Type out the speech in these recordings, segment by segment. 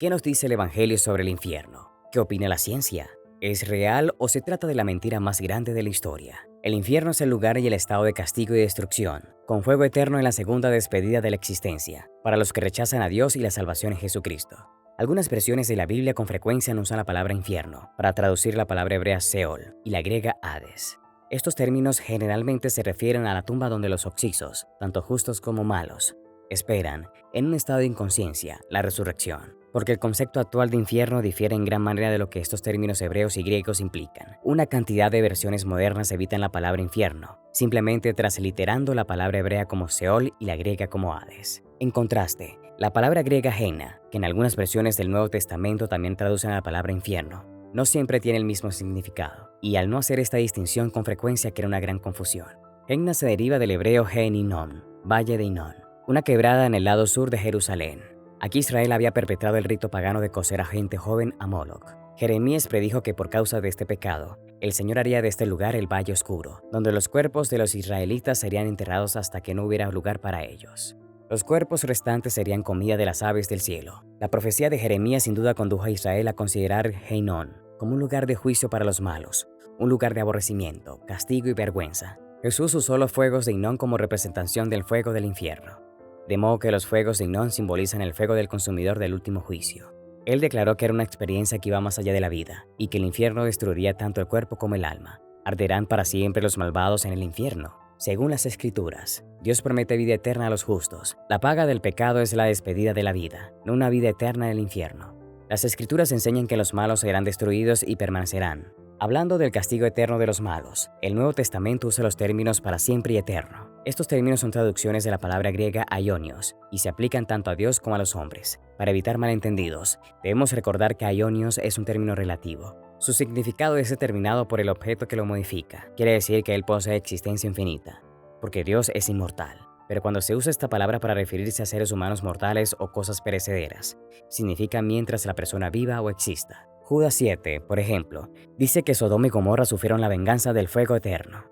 ¿Qué nos dice el Evangelio sobre el infierno? ¿Qué opina la ciencia? ¿Es real o se trata de la mentira más grande de la historia? El infierno es el lugar y el estado de castigo y destrucción, con fuego eterno en la segunda despedida de la existencia, para los que rechazan a Dios y la salvación en Jesucristo. Algunas versiones de la Biblia con frecuencia no usan la palabra infierno para traducir la palabra hebrea Seol y la griega Hades. Estos términos generalmente se refieren a la tumba donde los occisos, tanto justos como malos, esperan, en un estado de inconsciencia, la resurrección. Porque el concepto actual de infierno difiere en gran manera de lo que estos términos hebreos y griegos implican. Una cantidad de versiones modernas evitan la palabra infierno, simplemente transliterando la palabra hebrea como Seol y la griega como Hades. En contraste, la palabra griega Gehenna, que en algunas versiones del Nuevo Testamento también traducen a la palabra infierno, no siempre tiene el mismo significado, y al no hacer esta distinción con frecuencia crea una gran confusión. Gehenna se deriva del hebreo Gen Hinnom, Valle de Hinnom, una quebrada en el lado sur de Jerusalén. Aquí Israel había perpetrado el rito pagano de coser a gente joven a Moloch. Jeremías predijo que por causa de este pecado, el Señor haría de este lugar el valle oscuro, donde los cuerpos de los israelitas serían enterrados hasta que no hubiera lugar para ellos. Los cuerpos restantes serían comida de las aves del cielo. La profecía de Jeremías sin duda condujo a Israel a considerar Hinnom como un lugar de juicio para los malos, un lugar de aborrecimiento, castigo y vergüenza. Jesús usó los fuegos de Hinnom como representación del fuego del infierno, de modo que los fuegos de Hinnom simbolizan el fuego del consumidor del último juicio. Él declaró que era una experiencia que iba más allá de la vida, y que el infierno destruiría tanto el cuerpo como el alma. Arderán para siempre los malvados en el infierno. Según las Escrituras, Dios promete vida eterna a los justos. La paga del pecado es la despedida de la vida, no una vida eterna en el infierno. Las Escrituras enseñan que los malos serán destruidos y permanecerán. Hablando del castigo eterno de los malos, el Nuevo Testamento usa los términos para siempre y eterno. Estos términos son traducciones de la palabra griega aionios y se aplican tanto a Dios como a los hombres. Para evitar malentendidos, debemos recordar que aionios es un término relativo. Su significado es determinado por el objeto que lo modifica. Quiere decir que él posee existencia infinita, porque Dios es inmortal. Pero cuando se usa esta palabra para referirse a seres humanos mortales o cosas perecederas, significa mientras la persona viva o exista. Judas 7, por ejemplo, dice que Sodoma y Gomorra sufrieron la venganza del fuego eterno.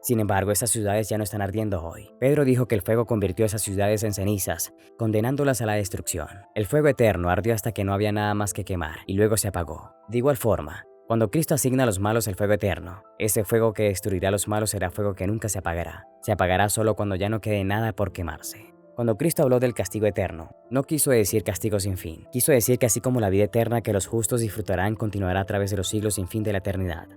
Sin embargo, esas ciudades ya no están ardiendo hoy. Pedro dijo que el fuego convirtió esas ciudades en cenizas, condenándolas a la destrucción. El fuego eterno ardió hasta que no había nada más que quemar, y luego se apagó. De igual forma, cuando Cristo asigna a los malos el fuego eterno, ese fuego que destruirá a los malos será fuego que nunca se apagará. Se apagará solo cuando ya no quede nada por quemarse. Cuando Cristo habló del castigo eterno, no quiso decir castigo sin fin. Quiso decir que así como la vida eterna que los justos disfrutarán continuará a través de los siglos sin fin de la eternidad,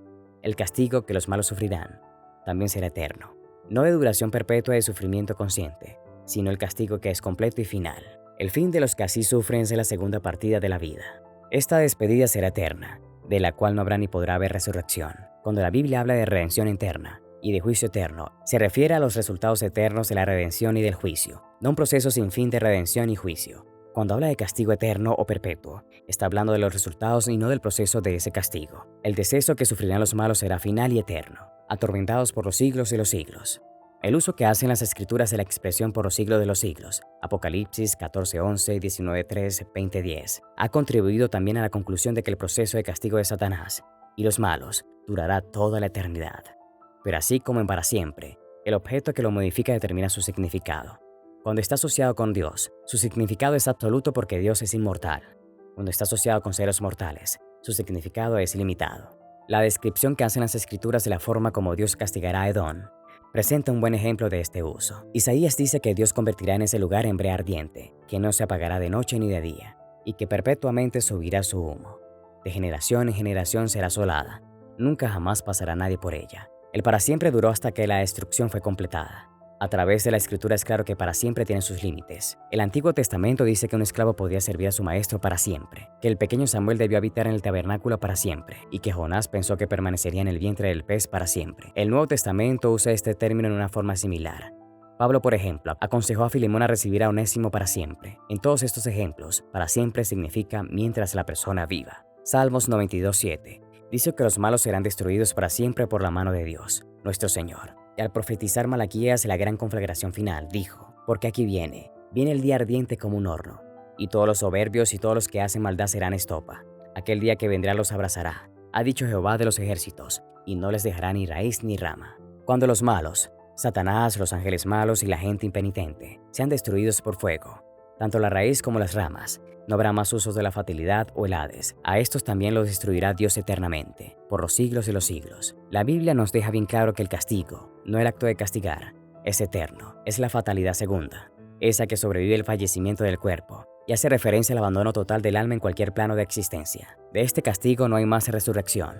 el castigo que los malos sufrirán también será eterno. No de duración perpetua de sufrimiento consciente, sino el castigo que es completo y final. El fin de los que así sufren es la segunda partida de la vida. Esta despedida será eterna, de la cual no habrá ni podrá haber resurrección. Cuando la Biblia habla de redención eterna y de juicio eterno, se refiere a los resultados eternos de la redención y del juicio, no un proceso sin fin de redención y juicio. Cuando habla de castigo eterno o perpetuo, está hablando de los resultados y no del proceso de ese castigo. El deceso que sufrirán los malos será final y eterno, atormentados por los siglos de los siglos. El uso que hacen las Escrituras de la expresión por los siglos de los siglos, Apocalipsis 14:11, 19:3, 20:10, ha contribuido también a la conclusión de que el proceso de castigo de Satanás y los malos durará toda la eternidad. Pero así como en para siempre, el objeto que lo modifica determina su significado. Cuando está asociado con Dios, su significado es absoluto porque Dios es inmortal. Cuando está asociado con seres mortales, su significado es limitado. La descripción que hacen las Escrituras de la forma como Dios castigará a Edom presenta un buen ejemplo de este uso. Isaías dice que Dios convertirá en ese lugar en brea ardiente, que no se apagará de noche ni de día, y que perpetuamente subirá su humo. De generación en generación será asolada, nunca jamás pasará nadie por ella. El para siempre duró hasta que la destrucción fue completada. A través de la Escritura es claro que para siempre tiene sus límites. El Antiguo Testamento dice que un esclavo podía servir a su maestro para siempre, que el pequeño Samuel debió habitar en el tabernáculo para siempre, y que Jonás pensó que permanecería en el vientre del pez para siempre. El Nuevo Testamento usa este término en una forma similar. Pablo, por ejemplo, aconsejó a Filemón a recibir a Onésimo para siempre. En todos estos ejemplos, para siempre significa mientras la persona viva. Salmos 92:7 dice que los malos serán destruidos para siempre por la mano de Dios, nuestro Señor. Y al profetizar Malaquías la gran conflagración final, dijo: porque aquí viene el día ardiente como un horno, y todos los soberbios y todos los que hacen maldad serán estopa. Aquel día que vendrá los abrazará, ha dicho Jehová de los ejércitos, y no les dejará ni raíz ni rama. Cuando los malos, Satanás, los ángeles malos y la gente impenitente, sean destruidos por fuego, tanto la raíz como las ramas. No habrá más usos de la fatalidad o el Hades. A estos también los destruirá Dios eternamente, por los siglos de los siglos. La Biblia nos deja bien claro que el castigo, no el acto de castigar, es eterno. Es la fatalidad segunda, esa que sobrevive el fallecimiento del cuerpo, y hace referencia al abandono total del alma en cualquier plano de existencia. De este castigo no hay más resurrección.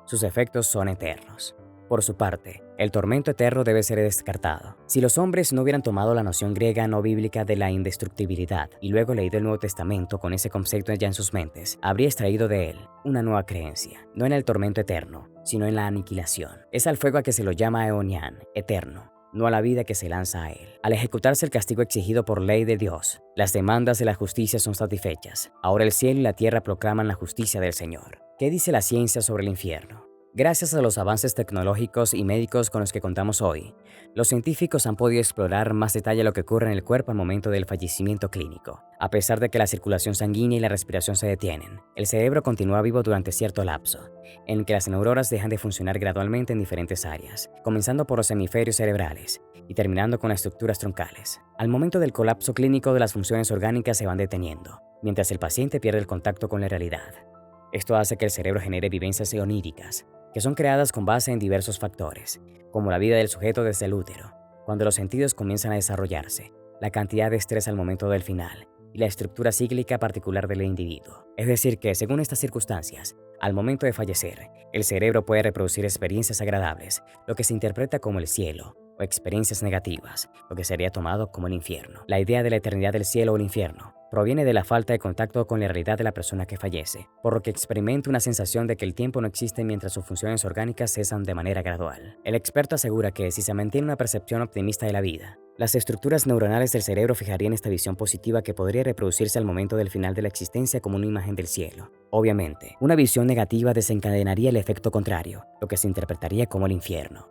Sus efectos son eternos. Por su parte, el tormento eterno debe ser descartado. Si los hombres no hubieran tomado la noción griega no bíblica de la indestructibilidad y luego leído el Nuevo Testamento con ese concepto ya en sus mentes, habría extraído de él una nueva creencia, no en el tormento eterno, sino en la aniquilación. Es al fuego a que se lo llama eonian, eterno, no a la vida que se lanza a él. Al ejecutarse el castigo exigido por ley de Dios, las demandas de la justicia son satisfechas. Ahora el cielo y la tierra proclaman la justicia del Señor. ¿Qué dice la ciencia sobre el infierno? Gracias a los avances tecnológicos y médicos con los que contamos hoy, los científicos han podido explorar más detalle lo que ocurre en el cuerpo al momento del fallecimiento clínico. A pesar de que la circulación sanguínea y la respiración se detienen, el cerebro continúa vivo durante cierto lapso, en el que las neuronas dejan de funcionar gradualmente en diferentes áreas, comenzando por los hemisferios cerebrales y terminando con las estructuras troncales. Al momento del colapso clínico, las funciones orgánicas se van deteniendo, mientras el paciente pierde el contacto con la realidad. Esto hace que el cerebro genere vivencias oníricas, que son creadas con base en diversos factores, como la vida del sujeto desde el útero, cuando los sentidos comienzan a desarrollarse, la cantidad de estrés al momento del final y la estructura cíclica particular del individuo. Es decir que, según estas circunstancias, al momento de fallecer, el cerebro puede reproducir experiencias agradables, lo que se interpreta como el cielo, o experiencias negativas, lo que sería tomado como el infierno. La idea de la eternidad del cielo o el infierno proviene de la falta de contacto con la realidad de la persona que fallece, por lo que experimenta una sensación de que el tiempo no existe mientras sus funciones orgánicas cesan de manera gradual. El experto asegura que si se mantiene una percepción optimista de la vida, las estructuras neuronales del cerebro fijarían esta visión positiva que podría reproducirse al momento del final de la existencia como una imagen del cielo. Obviamente, una visión negativa desencadenaría el efecto contrario, lo que se interpretaría como el infierno.